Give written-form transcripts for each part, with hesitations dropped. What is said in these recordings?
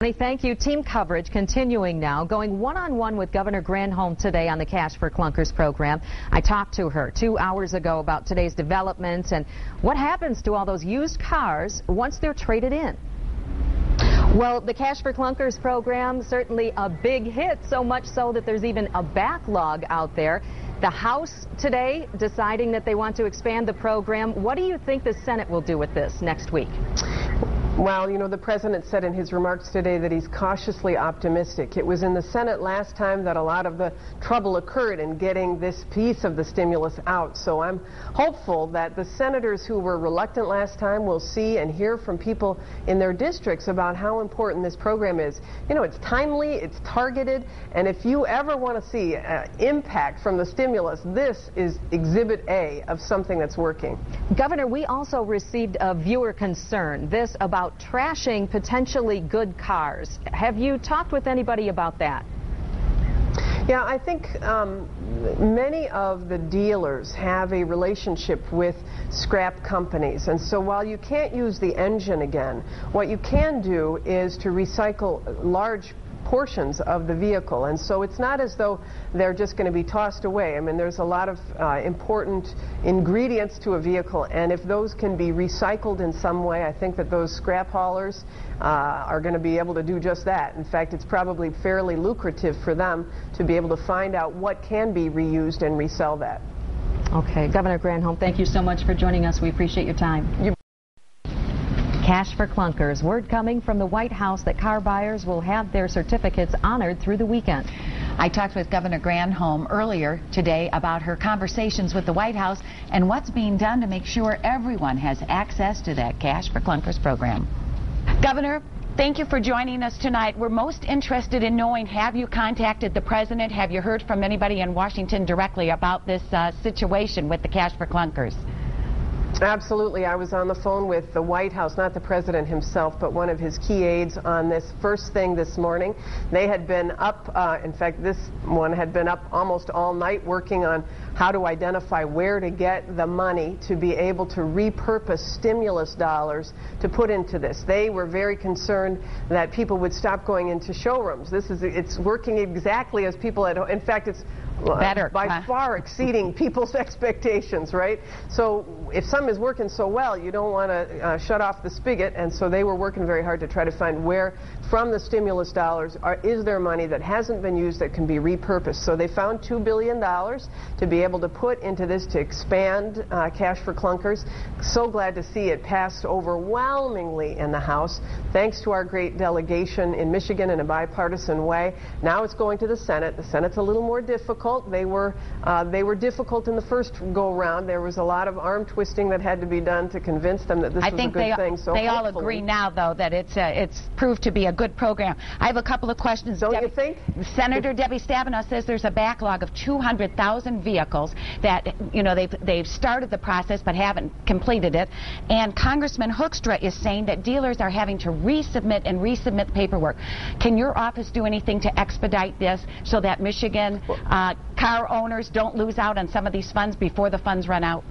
Thank you. Team coverage continuing now, going one-on-one with Governor Granholm today on the Cash for Clunkers program. I talked to her 2 hours ago about today's developments and what happens to all those used cars once they're traded in. Well, the Cash for Clunkers program, certainly a big hit, so much so that there's even a backlog out there. The House today deciding that they want to expand the program. What do you think the Senate will do with this next week? Well, you know, the President said in his remarks today that he's cautiously optimistic. It was in the Senate last time that a lot of the trouble occurred in getting this piece of the stimulus out. So I'm hopeful that the senators who were reluctant last time will see and hear from people in their districts about how important this program is. You know, it's timely, it's targeted, and if you ever want to see impact from the stimulus, this is Exhibit A of something that's working. Governor, we also received a viewer concern, this about trashing potentially good cars. Have you talked with anybody about that? Yeah, I think many of the dealers have a relationship with scrap companies, and so while you can't use the engine again, what you can do is to recycle large portions of the vehicle, and so it's not as though they're just going to be tossed away. I mean, there's a lot of important ingredients to a vehicle, and if those can be recycled in some way, I think that those scrap haulers are going to be able to do just that. In fact, it's probably fairly lucrative for them to be able to find out what can be reused and resell that. Okay, Governor Granholm, thank you so much for joining us. We appreciate your time. Cash for Clunkers. Word coming from the White House that car buyers will have their certificates honored through the weekend. I talked with Governor Granholm earlier today about her conversations with the White House and what's being done to make sure everyone has access to that Cash for Clunkers program. Governor, thank you for joining us tonight. We're most interested in knowing, have you contacted the President? Have you heard from anybody in Washington directly about this situation with the Cash for Clunkers? Absolutely. I was on the phone with the White House, not the President himself, but one of his key aides on this first thing this morning. They had been up, in fact, this one had been up almost all night working on how to identify where to get the money to be able to repurpose stimulus dollars to put into this. They were very concerned that people would stop going into showrooms. It's working exactly as people had, in fact, it's better, by far exceeding people's expectations, right? So if something is working so well, you don't want to shut off the spigot, and so they were working very hard to try to find where from the stimulus dollars is there money that hasn't been used that can be repurposed. So they found $2 billion to be able to put into this to expand Cash for Clunkers. So glad to see it passed overwhelmingly in the House, thanks to our great delegation in Michigan in a bipartisan way. Now it's going to the Senate. The Senate's a little more difficult. They were difficult in the first go-round. There was a lot of arm twisting that had to be done to convince them that this was a good thing. So they all agree now, though, that it's proved to be a good program. I have a couple of questions. Don't you think? Senator Debbie Stabenow says there's a backlog of 200,000 vehicles that, you know, they've started the process but haven't completed it. And Congressman Hoekstra is saying that dealers are having to resubmit paperwork. Can your office do anything to expedite this so that Michigan car owners don't lose out on some of these funds before the funds run out?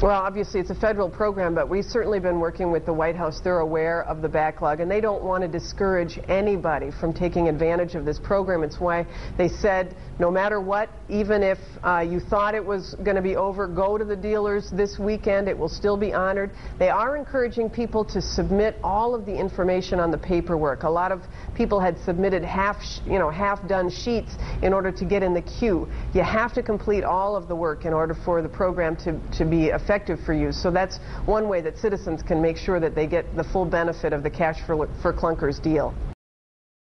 Well, obviously it's a federal program, but we've certainly been working with the White House. They're aware of the backlog, and they don't want to discourage anybody from taking advantage of this program. It's why they said, no matter what, even if you thought it was going to be over, go to the dealers this weekend. It will still be honored. They are encouraging people to submit all of the information on the paperwork. A lot of people had submitted half-done sheets in order to get in the queue. You have to complete all of the work in order for the program to be effective for you. So that's one way that citizens can make sure that they get the full benefit of the Cash for Clunkers deal.